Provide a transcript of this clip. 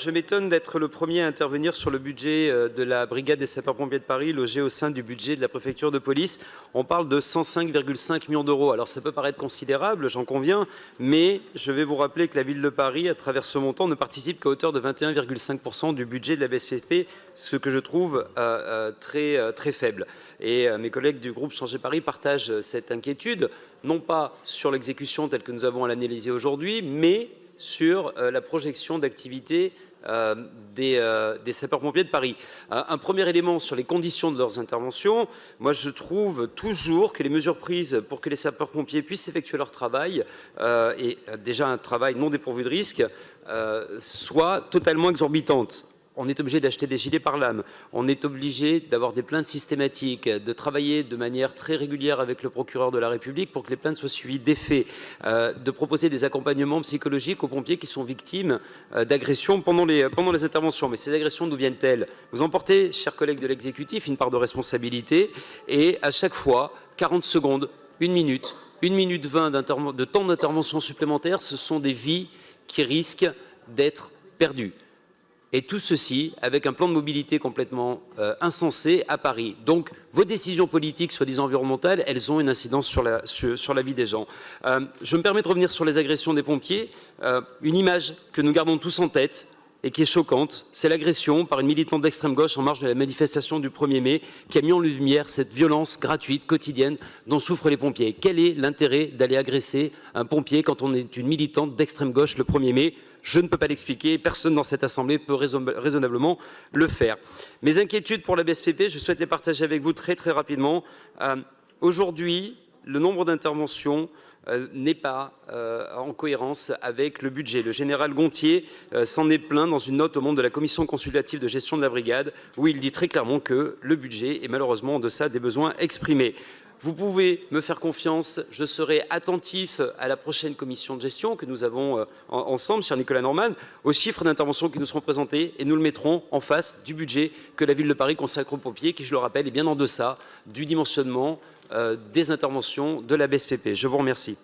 Je m'étonne d'être le premier à intervenir sur le budget de la brigade des sapeurs-pompiers de Paris, logé au sein du budget de la préfecture de police. On parle de 105,5 millions d'euros. Alors ça peut paraître considérable, j'en conviens, mais je vais vous rappeler que la ville de Paris, à travers ce montant, ne participe qu'à hauteur de 21,5% du budget de la BSPP, ce que je trouve très faible. Et mes collègues du groupe Changer Paris partagent cette inquiétude, non pas sur l'exécution telle que nous avons à l'analyser aujourd'hui, mais sur la projection d'activité des sapeurs-pompiers de Paris. Un premier élément sur les conditions de leurs interventions, moi je trouve toujours que les mesures prises pour que les sapeurs-pompiers puissent effectuer leur travail, et déjà un travail non dépourvu de risque, soient totalement exorbitantes. On est obligé d'acheter des gilets pare-lames, on est obligé d'avoir des plaintes systématiques, de travailler de manière très régulière avec le procureur de la République pour que les plaintes soient suivies d'effets, de proposer des accompagnements psychologiques aux pompiers qui sont victimes d'agressions pendant les interventions. Mais ces agressions, d'où viennent-elles? Vous en portez, chers collègues de l'exécutif, une part de responsabilité, et à chaque fois, 40 secondes, 1 minute 20 de temps d'intervention supplémentaire, ce sont des vies qui risquent d'être perdues. Et tout ceci avec un plan de mobilité complètement insensé à Paris. Donc vos décisions politiques, soi-disant environnementales, elles ont une incidence sur la vie des gens. Je me permets de revenir sur les agressions des pompiers. Une image que nous gardons tous en tête et qui est choquante, c'est l'agression par une militante d'extrême gauche en marge de la manifestation du 1er mai qui a mis en lumière cette violence gratuite, quotidienne, dont souffrent les pompiers. Quel est l'intérêt d'aller agresser un pompier quand on est une militante d'extrême gauche le 1er mai? Je ne peux pas l'expliquer, personne dans cette Assemblée peut raisonnablement le faire. Mes inquiétudes pour la BSPP, je souhaite les partager avec vous très rapidement. Aujourd'hui, le nombre d'interventions n'est pas en cohérence avec le budget. Le général Gontier s'en est plaint dans une note au membre de la commission consultative de gestion de la brigade, où il dit très clairement que le budget est malheureusement en deçà des besoins exprimés. Vous pouvez me faire confiance, je serai attentif à la prochaine commission de gestion que nous avons ensemble, cher Nicolas Norman, aux chiffres d'intervention qui nous seront présentés et nous le mettrons en face du budget que la ville de Paris consacre aux pompiers, qui, je le rappelle, est bien en deçà du dimensionnement des interventions de la BSPP. Je vous remercie.